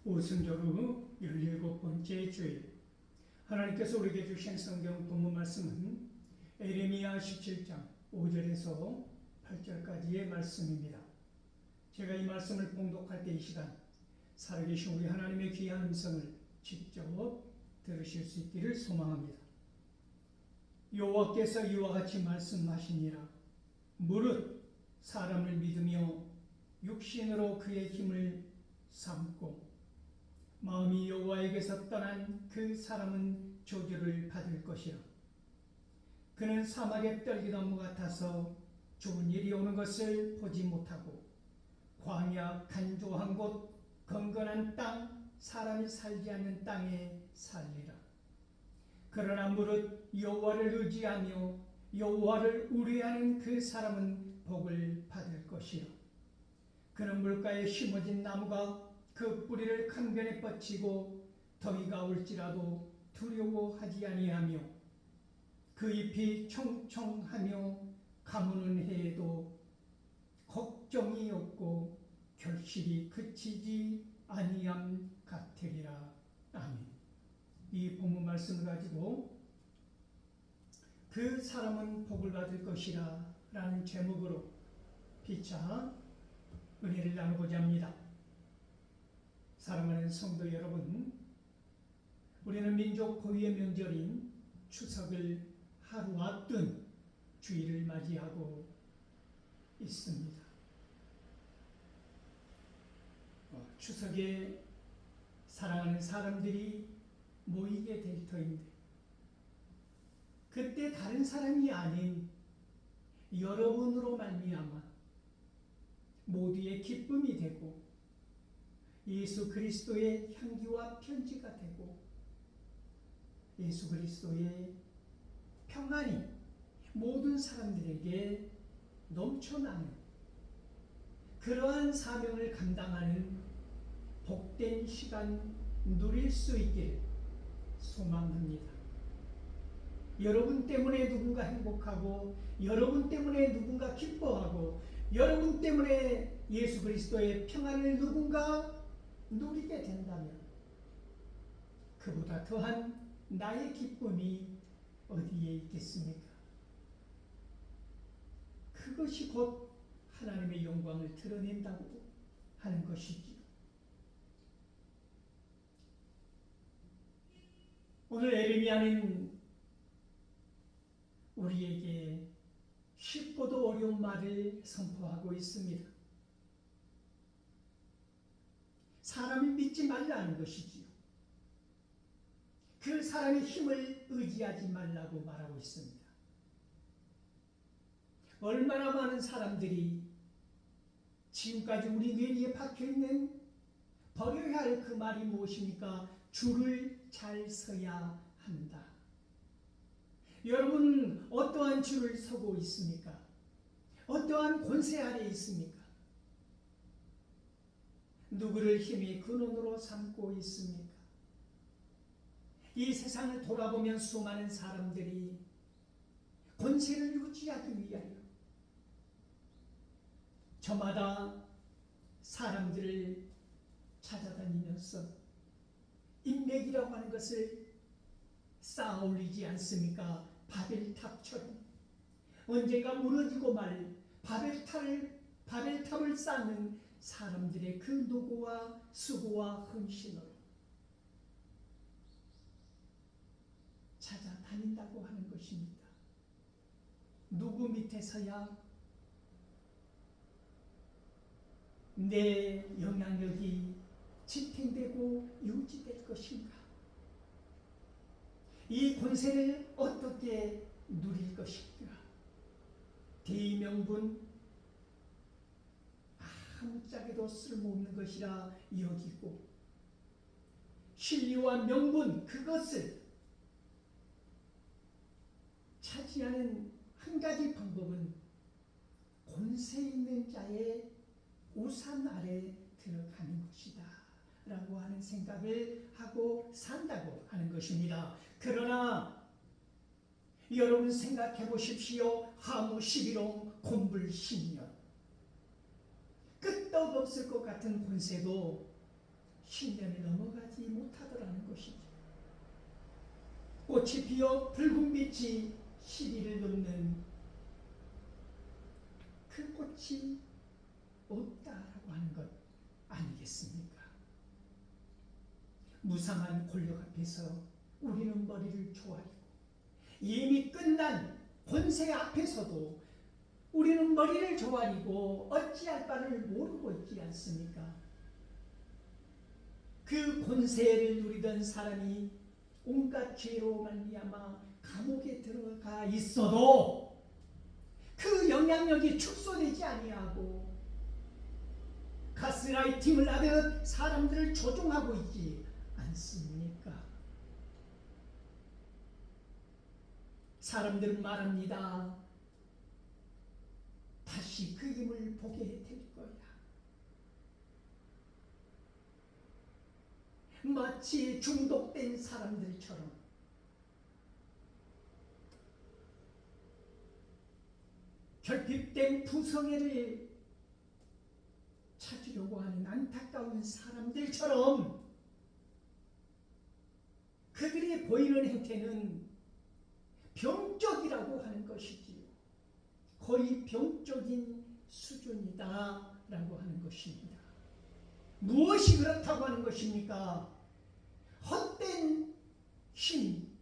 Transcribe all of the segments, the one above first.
오순절후 17번째 주일, 하나님께서 우리에게 주신 성경 본문 말씀은 에레미야 17장 5절에서 8절까지의 말씀입니다. 제가 이 말씀을 봉독할 때 이 시간 살아계신 우리 하나님의 귀한 음성을 직접 들으실 수 있기를 소망합니다. 여호와께서 이와 같이 말씀하시니라. 무릇 사람을 믿으며 육신으로 그의 힘을 삼고 마음이 여호와에게서 떠난 그 사람은 저주를 받을 것이라. 그는 사막의 떨기나무 같아서 좋은 일이 오는 것을 보지 못하고 광야 간조한 곳 건건한 땅 사람이 살지 않는 땅에 살리라. 그러나 무릇 여호와를 의지하며 여호와를 우려하는 그 사람은 복을 받을 것이라. 그는 물가에 심어진 나무가 그 뿌리를 큰 변에 뻗치고 더위가 올지라도 두려워하지 아니하며 그 잎이 청청하며 가무는 해에도 걱정이 없고 결실이 그치지 아니함 같으리라. 아멘. 이 본문 말씀을 가지고 그 사람은 복을 받을 것이라 라는 제목으로 피차 은혜를 나누고자 합니다. 사랑하는 성도 여러분, 우리는 민족 고유의 명절인 추석을 하루 앞둔 주일을 맞이하고 있습니다. 추석에 사랑하는 사람들이 모이게 될 터인데 그때 다른 사람이 아닌 여러분으로 말미암아 모두의 기쁨이 되고 예수 그리스도의 향기와 편지가 되고 예수 그리스도의 평안이 모든 사람들에게 넘쳐나는 그러한 사명을 감당하는 복된 시간 누릴 수 있기를 소망합니다. 여러분 때문에 누군가 행복하고 여러분 때문에 누군가 기뻐하고 여러분 때문에 예수 그리스도의 평안을 누군가 누리게 된다면 그보다 더한 나의 기쁨이 어디에 있겠습니까? 그것이 곧 하나님의 영광을 드러낸다고 하는 것이지요. 오늘 에레미야는 우리에게 쉽고도 어려운 말을 선포하고 있습니다. 사람을 믿지 말라는 것이지요. 그 사람의 힘을 의지하지 말라고 말하고 있습니다. 얼마나 많은 사람들이 지금까지 우리 뇌리에 박혀있는 버려야 할 그 말이 무엇입니까? 줄을 잘 서야 한다. 여러분 어떠한 줄을 서고 있습니까? 어떠한 권세 아래 있습니까? 누구를 힘의 근원으로 삼고 있습니까? 이 세상을 돌아보면 수많은 사람들이 권세를 유지하기 위하여 저마다 사람들을 찾아다니면서 인맥이라고 하는 것을 쌓아 올리지 않습니까? 바벨탑처럼 언젠가 무너지고 말 바벨탑을 쌓는 사람들의 그 노고와 수고와 헌신으로 찾아다닌다고 하는 것입니다. 누구 밑에서야 내 영향력이 지탱되고 유지될 것인가? 이 권세를 어떻게 누릴 것인가? 대의명분 아무짝에도 쓸모없는 것이라 여기고 신리와 명분 그것을 차지하는 한 가지 방법은 권세 있는 자의 우산 아래 들어가는 것이다 라고 하는 생각을 하고 산다고 하는 것입니다. 그러나 여러분 생각해 보십시오. 하무 11호 곤불 10년 끄떡없을 것 같은 권세도 10년을 넘어가지 못하더라는 것이죠. 꽃이 피어 붉은 빛이 시리를 넘는 그 꽃이 없다라고 하는 것 아니겠습니까? 무상한 권력 앞에서 우리는 머리를 조아리고 이미 끝난 권세 앞에서도 우리는 머리를 조아리고 어찌할 바를 모르고 있지 않습니까? 그 권세를 누리던 사람이 온갖 죄로 말미암아 감옥에 들어가 있어도 그 영향력이 축소되지 아니하고 가스라이팅을 하듯 사람들을 조종하고 있지 않습니까? 사람들은 말합니다. 다시 그 힘을 보게 될 거야. 마치 중독된 사람들처럼 결핍된 부성애를 찾으려고 하는 안타까운 사람들처럼 그들이 보이는 행태는 병적이라고 하는 것이지요. 거의 병적인 수준이다라고 하는 것입니다. 무엇이 그렇다고 하는 것입니까? 헛된 힘,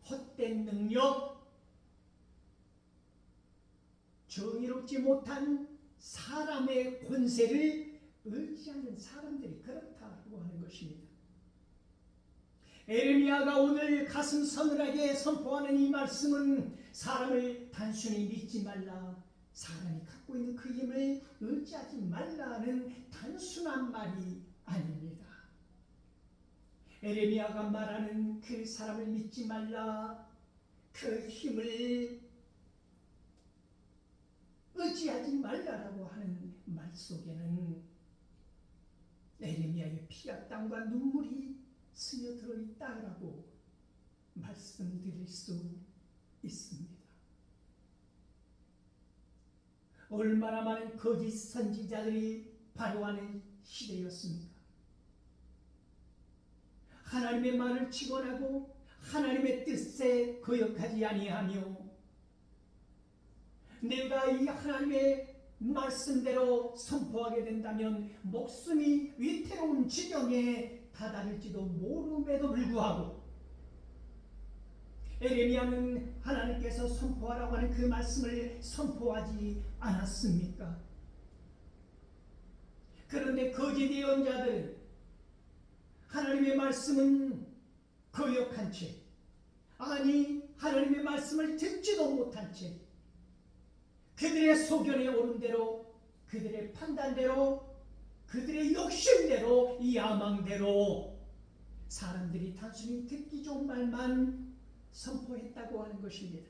헛된 능력, 정의롭지 못한 사람의 권세를 의지하는 사람들이 그렇다고 하는 것입니다. 에레미야가 오늘 가슴 서늘하게 선포하는 이 말씀은 사람을 단순히 믿지 말라, 사람이 갖고 있는 그 힘을 의지하지 말라는 단순한 말이 아닙니다. 에레미야가 말하는 그 사람을 믿지 말라, 그 힘을 의지하지 말라라고 하는 말 속에는 에레미야의 피와 땀과 눈물이 스며들어 있다라고 말씀드릴 수 있습니다. 얼마나 많은 거짓 선지자들이 발효하는 시대였습니까? 하나님의 말을 직언하고 하나님의 뜻에 거역하지 아니하며 내가 이 하나님의 말씀대로 선포하게 된다면 목숨이 위태로운 지경에 다다를지도 모름에도 불구하고 에레미야는 하나님께서 선포하라고 하는 그 말씀을 선포하지 않았습니까? 그런데 거짓 예언자들은 하나님의 말씀은 거역한 채, 아니 하나님의 말씀을 듣지도 못한 채 그들의 소견에 오른 대로, 그들의 판단대로, 그들의 욕심대로, 야망대로 사람들이 단순히 듣기 좋은 말만 선포했다고 하는 것입니다.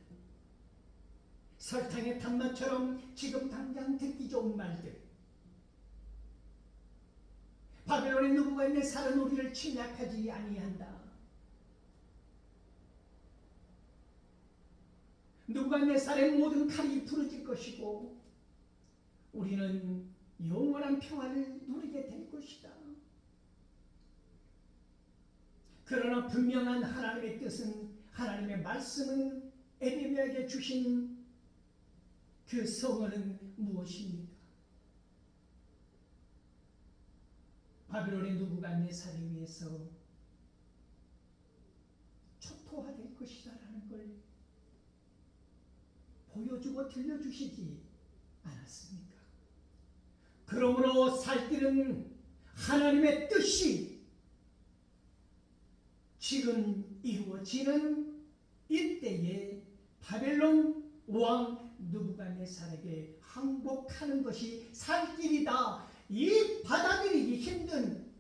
설탕의 단맛처럼 지금 당장 듣기 좋은 말들, 바벨론의 느부갓네살은 우리를 침략하지 아니한다. 느부갓네살의 모든 칼이 부러질 것이고 우리는 영원한 평화를 누리게 될 것이다. 그러나 분명한 하나님의 뜻은, 하나님의 말씀은, 에레미야에게 주신 그 성언은 무엇입니까? 바벨론의 느부갓네살에 의해서 초토화될 것이다라는 걸 보여주고 들려주시지 않았습니까? 그러므로 살기는 하나님의 뜻이 지금 이루어지는 이때에 바벨론 왕 느부갓네살에게 항복하는 것이 살 길이다. 이 받아들이기 힘든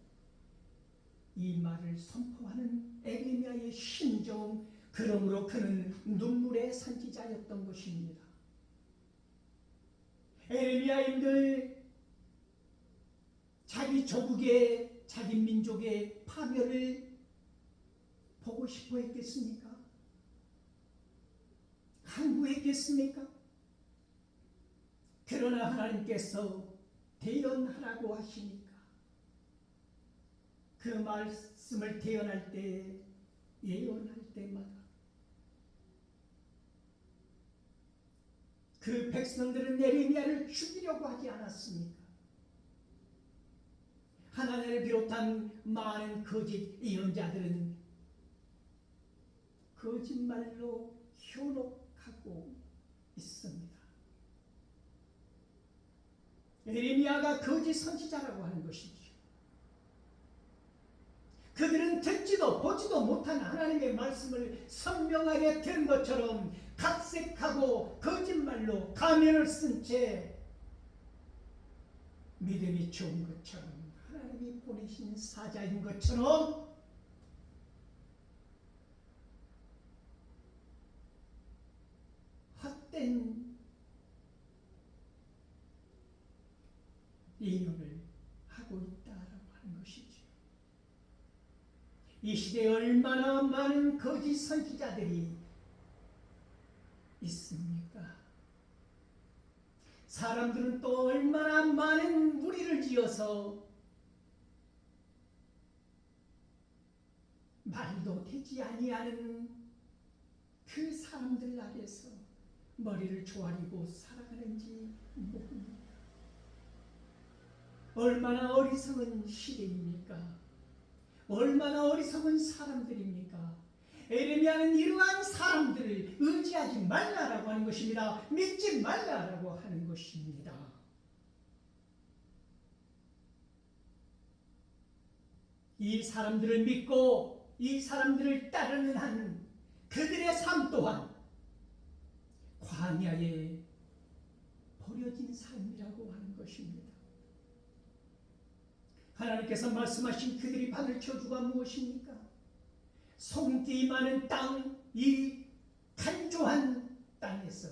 이 말을 선포하는 에레미야의 심정, 그러므로 그는 눈물의 선지자였던 것입니다. 에레미야인들 자기 조국의, 자기 민족의 파멸을 보고 싶어 했겠습니까? 항구했겠습니까? 그러나 하나님께서 대연하라고 하시니까 그 말씀을 대언할 때, 예언할 때마다 그 백성들은 에레미야를 죽이려고 하지 않았습니까? 하나님을 비롯한 많은 거짓 예언자들은 거짓말로 현혹하고 있습니다. 에레미야가 거짓 선지자라고 하는 것이죠. 그들은 듣지도 보지도 못한 하나님의 말씀을 선명하게 들은 것처럼 각색하고 거짓말로 가면을 쓴 채 믿음이 좋은 것처럼 하나님이 보내신 사자인 것처럼 헛된 예언을 하고 있다라고 하는 것이죠. 이 시대에 얼마나 많은 거짓 선지자들이 있습니까? 사람들은 또 얼마나 많은 무리를 지어서 말도 되지 아니하는 그 사람들 아래서 머리를 조아리고 살아가는지 모릅니다. 얼마나 어리석은 시대입니까? 얼마나 어리석은 사람들입니까? 에레미야는 이러한 사람들을 의지하지 말라라고 하는 것입니다. 믿지 말라라고 하는 것입니다. 이 사람들을 믿고 이 사람들을 따르는 한 그들의 삶 또한 광야에 버려진 삶이라고 하는 것입니다. 하나님께서 말씀하신 그들이 받을 저주가 무엇입니까? 소금기 많은 땅, 이 간조한 땅에서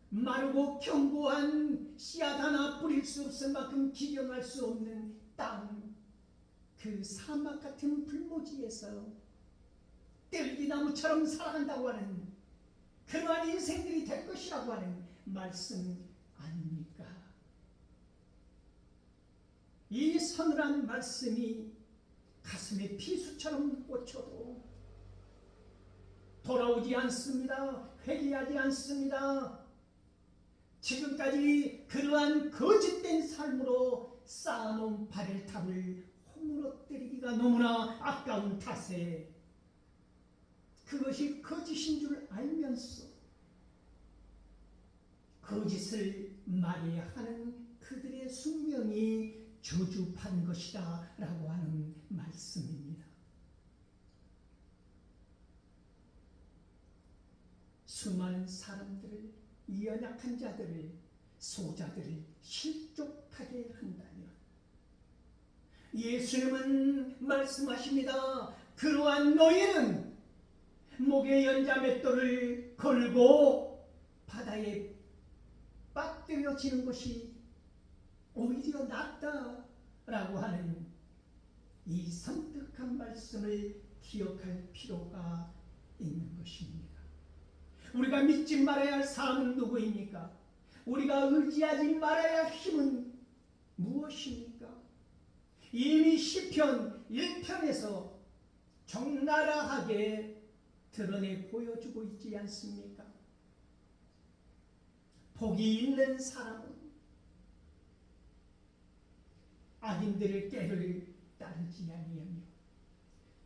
마르고 견고한 씨앗 하나 뿌릴 수 없을 만큼 기경할 수 없는 땅, 그 사막 같은 불모지에서 뜰기나무처럼 살아간다고 하는 그러한 인생들이 될 것이라고 하는 말씀 아닙니까? 이 서늘한 말씀이 가슴에 비수처럼 꽂혀도 돌아오지 않습니다. 회개하지 않습니다. 지금까지 그러한 거짓된 삶으로 쌓아놓은 바벨탑을 허물어뜨리기가 너무나 아까운 탓에 그것이 거짓인 줄 알면서 거짓을 말해야 하는 그들의 숙명이 저주받은 것이다 라고 하는 말씀입니다. 수많은 사람들을, 이 연약한 자들을, 소자들을 실족하게 한다면 예수님은 말씀하십니다. 그러한 너희는 목에 연자맷돌을 걸고 바다에 빠뜨려지는 것이 오히려 낫다라고 하는 이 섬뜩한 말씀을 기억할 필요가 있는 것입니다. 우리가 믿지 말아야 할 사람은 누구입니까? 우리가 의지하지 말아야 할 힘은 무엇입니까? 이미 시편 1편에서 적나라하게 드러내 보여주고 있지 않습니까? 복이 있는 사람은 악인들의 꾀를 따르지 아니하며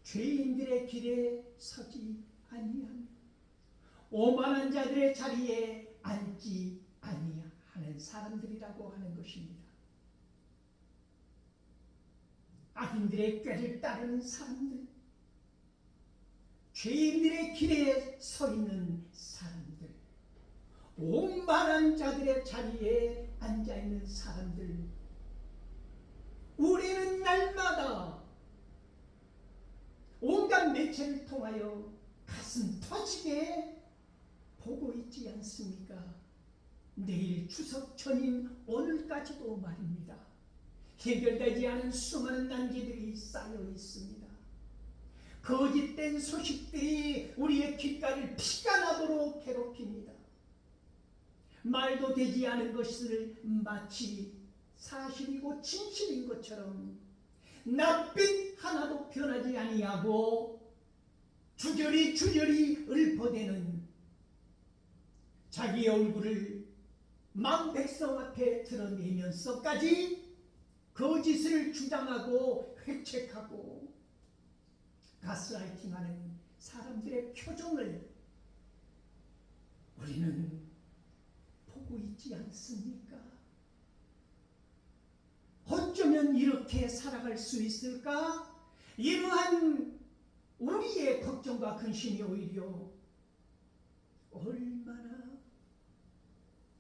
죄인들의 길에 서지 아니하며 오만한 자들의 자리에 앉지 아니하는 사람들이라고 하는 것입니다. 악인들의 꾀를 따르는 사람들, 죄인들의 길에 서 있는 사람들, 오만한 자들의 자리에 앉아있는 사람들, 우리는 날마다 온갖 매체를 통하여 가슴 터지게 보고 있지 않습니까? 내일 추석 전인 오늘까지도 말입니다. 해결되지 않은 수많은 난제들이 쌓여 있습니다. 거짓된 소식들이 우리의 귓가를 피가 나도록 괴롭힙니다. 말도 되지 않은 것을 마치 사실이고 진실인 것처럼 낯빛 하나도 변하지 아니하고 주저리 주저리 읊어대는 자기의 얼굴을 만 백성 앞에 드러내면서까지 거짓을 주장하고 회책하고 가스라이팅하는 사람들의 표정을 우리는 보고 있지 않습니까? 어쩌면 이렇게 살아갈 수 있을까? 이러한 우리의 걱정과 근심이 오히려 얼마나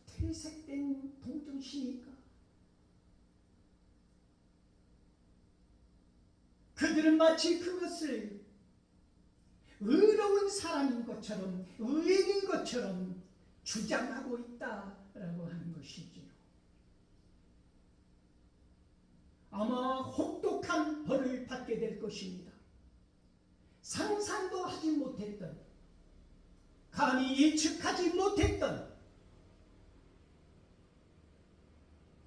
퇴색된 동정심일까? 그들은 마치 그것을 의로운 사람인 것처럼, 의인인 것처럼 주장하고 있다라고 하는 것이지요. 아마 혹독한 벌을 받게 될 것입니다. 상상도 하지 못했던, 감히 예측하지 못했던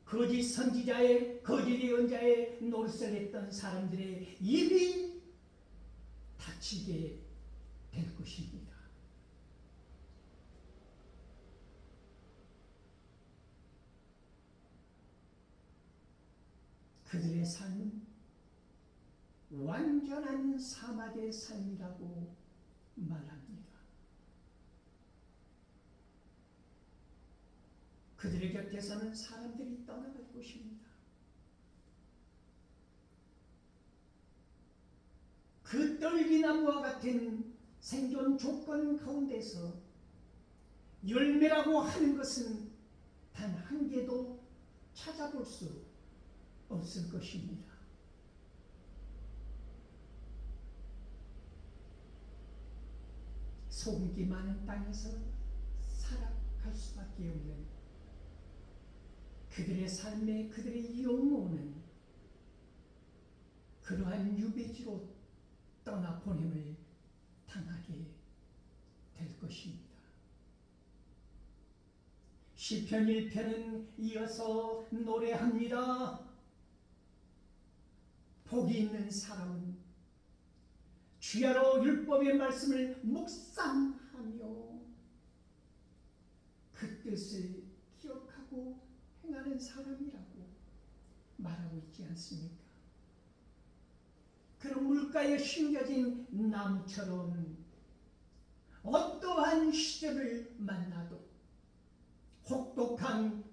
거짓 선지자의, 거짓 예언자의 노릇을 했던 사람들의 입이 닫히게 될 것입니다. 그들의 삶은 완전한 사막의 삶이라고 말합니다. 그들의 곁에서는 사람들이 떠나갈 것입니다. 그 떨기나무와 같은 생존 조건 가운데서 열매라고 하는 것은 단 한 개도 찾아볼 수 없을 것입니다. 소금기 많은 땅에서 살아갈 수밖에 없는 그들의 삶의, 그들의 영혼은 그러한 유배지로 떠나보냄을 당하게 될 것입니다. 시편 1편은 이어서 노래합니다. 복이 있는 사람은 주야로 율법의 말씀을 묵상하며 그 뜻을 기억하고 행하는 사람이라고 말하고 있지 않습니까? 그런 물가에 심겨진 나무처럼 어떠한 시절을 만나도 혹독한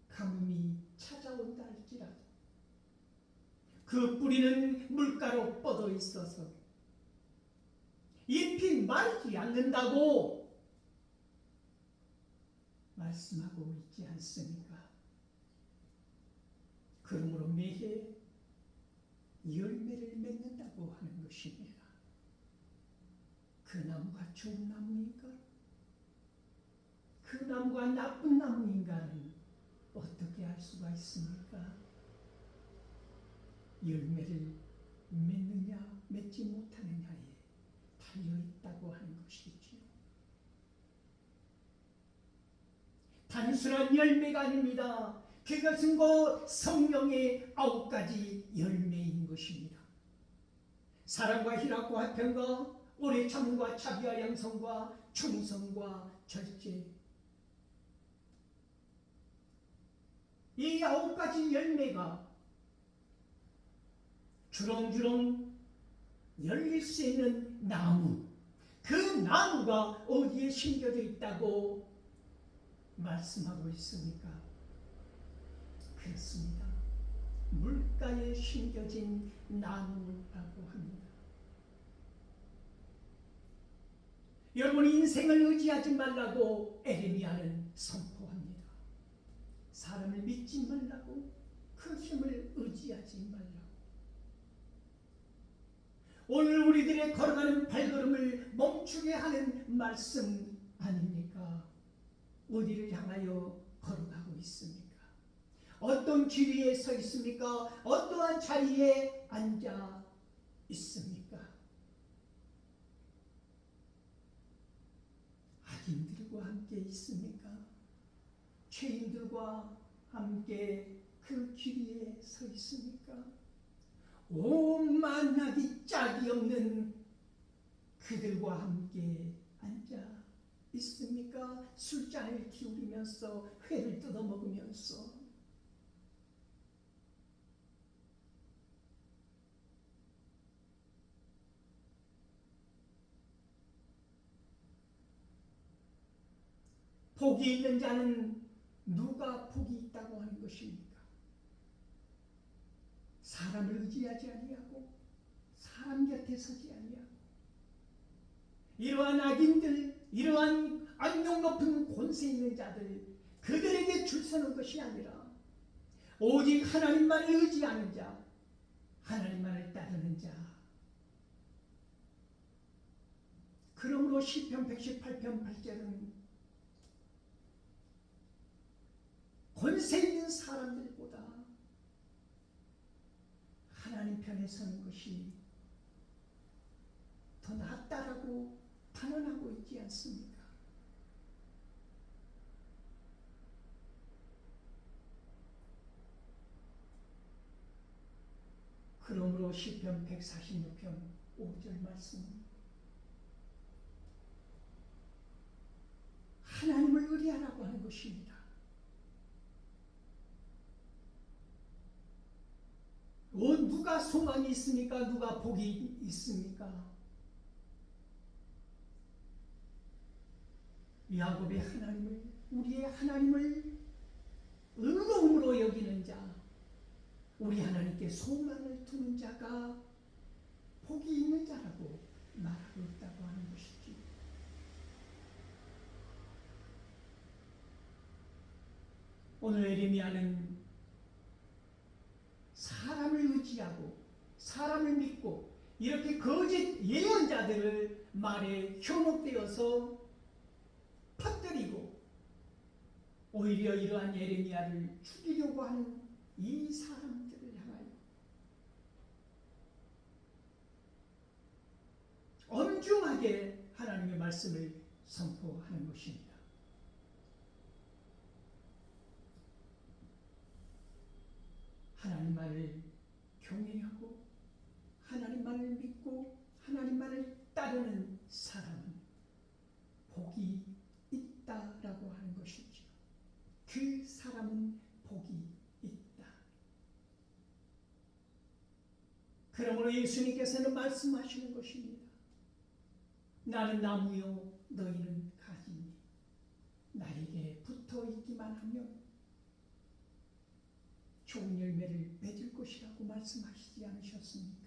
가뭄이 찾아온다 할지라도 그 뿌리는 물가로 뻗어 있어서 잎이 마르지 않는다고 말씀하고 있지 않습니까? 그러므로 매해 열매를 맺는다고 하는 것입니다. 그 나무가 좋은 나무인가? 그 나무가 나쁜 나무인가는 어떻게 알 수가 있습니까? 열매를 맺느냐 맺지 못하느냐에 달려있다고 하는 것이지요. 단순한 열매가 아닙니다. 그것은 곧 성령의 9가지 열매인 것입니다. 사랑과 희락과 화평과 오래 참음과 자비와 양성과 충성과 절제, 이 9가지 열매가 주렁주렁 열릴 수 있는 나무, 그 나무가 어디에 심겨져 있다고 말씀하고 있습니까? 그렇습니다. 물가에 심겨진 나무라고 합니다. 여러분, 인생을 의지하지 말라고 에레미야는 선포합니다. 사람을 믿지 말라고, 그 힘을 의지하지 말라고. 오늘 우리들의 걸어가는 발걸음을 멈추게 하는 말씀 아닙니까? 어디를 향하여 걸어가고 있습니까? 어떤 길 위에 서 있습니까? 어떠한 자리에 앉아 있습니까? 악인들과 함께 있습니까? 죄인들과 함께 그 길 위에 서 있습니까? 오만하기 짝이 없는 그들과 함께 앉아 있습니까? 술잔을 기울이면서 회를 뜯어 먹으면서 복이 있는 자는 누가 복이 있다고 하는 것입니까? 사람을 의지하지 아니하고 사람 곁에 서지 아니하고 이러한 악인들, 이러한 악명 높은 권세 있는 자들, 그들에게 줄 서는 것이 아니라 오직 하나님만을 의지하는 자, 하나님만을 따르는 자. 그러므로 시편 118편 8절은 권세 있는 사람들보다 하나님 편에 서는 것이 더 낫다라고 단언하고 있지 않습니까? 그러므로 시편 146편 5절 말씀, 하나님을 의뢰하라고 하는 것입니다. 누가 소망이 있습니까? 누가 복이 있습니까? 야곱의 하나님을, 우리의 하나님을 의로움으로 여기는 자, 우리 하나님께 소망을 두는 자가 복이 있는 자라고 말하고 있다고 하는 것이지. 오늘 예레미야는 사람을 의지하고 사람을 믿고 이렇게 거짓 예언자들을 말에 현혹되어서 퍼뜨리고 오히려 이러한 예레미야를 죽이려고 하는 이 사람들을 향하여 엄중하게 하나님의 말씀을 선포하는 것입니다. 하나님만을 경외하고 하나님만을 믿고 하나님만을 따르는 사람은 복이 있다라고 하는 것이죠. 그 사람은 복이 있다. 그러므로 예수님께서는 말씀하시는 것입니다. 나는 나무요 너희는 가지니 나에게 붙어 있기만 하면 좋은 열매를 맺을 것이라고 말씀하시지 않으셨습니까?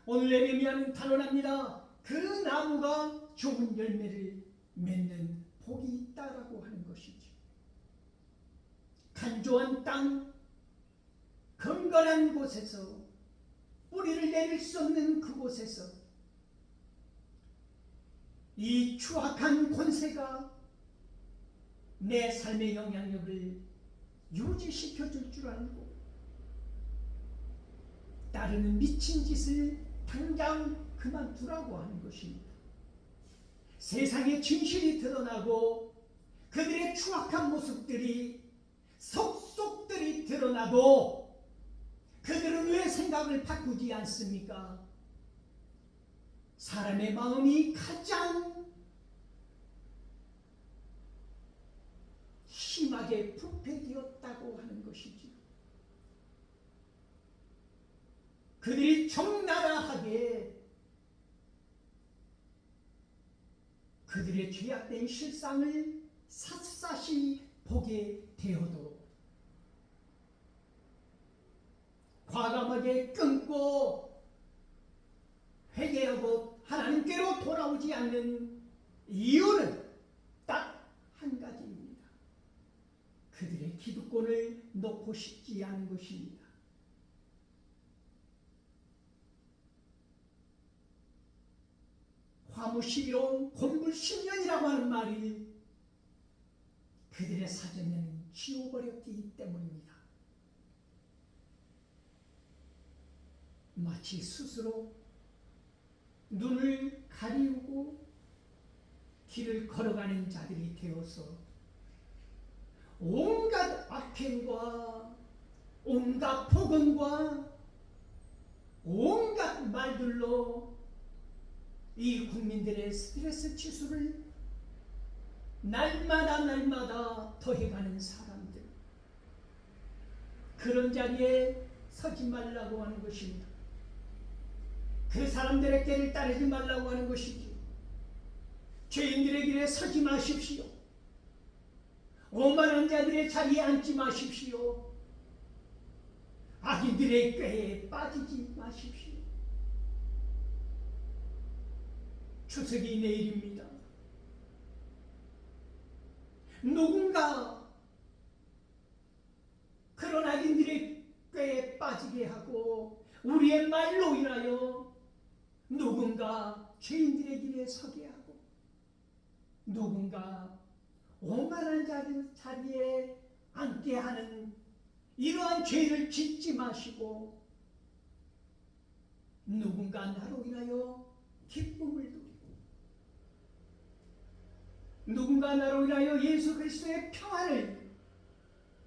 오늘 예레미야는 단언합니다. 그 나무가 좋은 열매를 맺는 복이 있다라고 하는 것이죠. 간조한 땅, 건건한 곳에서 뿌리를 내릴 수 없는 그곳에서 이 추악한 권세가 내 삶의 영향력을 유지시켜줄 줄 알고 따르는 미친 짓을 당장 그만두라고 하는 것입니다. 세상의 진실이 드러나고 그들의 추악한 모습들이 속속들이 드러나도 그들은 왜 생각을 바꾸지 않습니까? 사람의 마음이 가장 심하게 부패되었다고 하는 것이지요. 그들이 적나라하게 그들의 죄악된 실상을 샅샅이 보게 되어도 과감하게 끊고 회개하고 하나님께로 돌아오지 않는 이유는 딱 한 가지입니다. 그들의 기득권을 놓고 싶지 않은 것입니다. 화무 11호 곤불 10년이라고 하는 말이 그들의 사전에는 지워버렸기 때문입니다. 마치 스스로 눈을 가리우고 길을 걸어가는 자들이 되어서 온갖 악행과 온갖 폭언과 온갖 말들로 이 국민들의 스트레스 지수를 날마다 더해가는 사람들, 그런 자리에 서지 말라고 하는 것입니다. 그 사람들의 길을 따르지 말라고 하는 것이지. 죄인들의 길에 서지 마십시오. 오만한 자들의 자리에 앉지 마십시오. 악인들의 꾀에 빠지지 마십시오. 추석이 내일입니다. 누군가 그런 악인들의 꾀에 빠지게 하고 우리의 말로 인하여 누군가 죄인들의 길에 서게 하고 누군가 오만한 자리에 앉게 하는 이러한 죄를 짓지 마시고 누군가 나로 인하여 기쁨을 누리고 누군가 나로 인하여 예수 그리스도의 평안을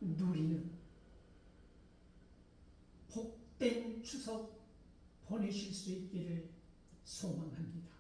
누리는 복된 추석 보내실 수 있기를 소망합니다.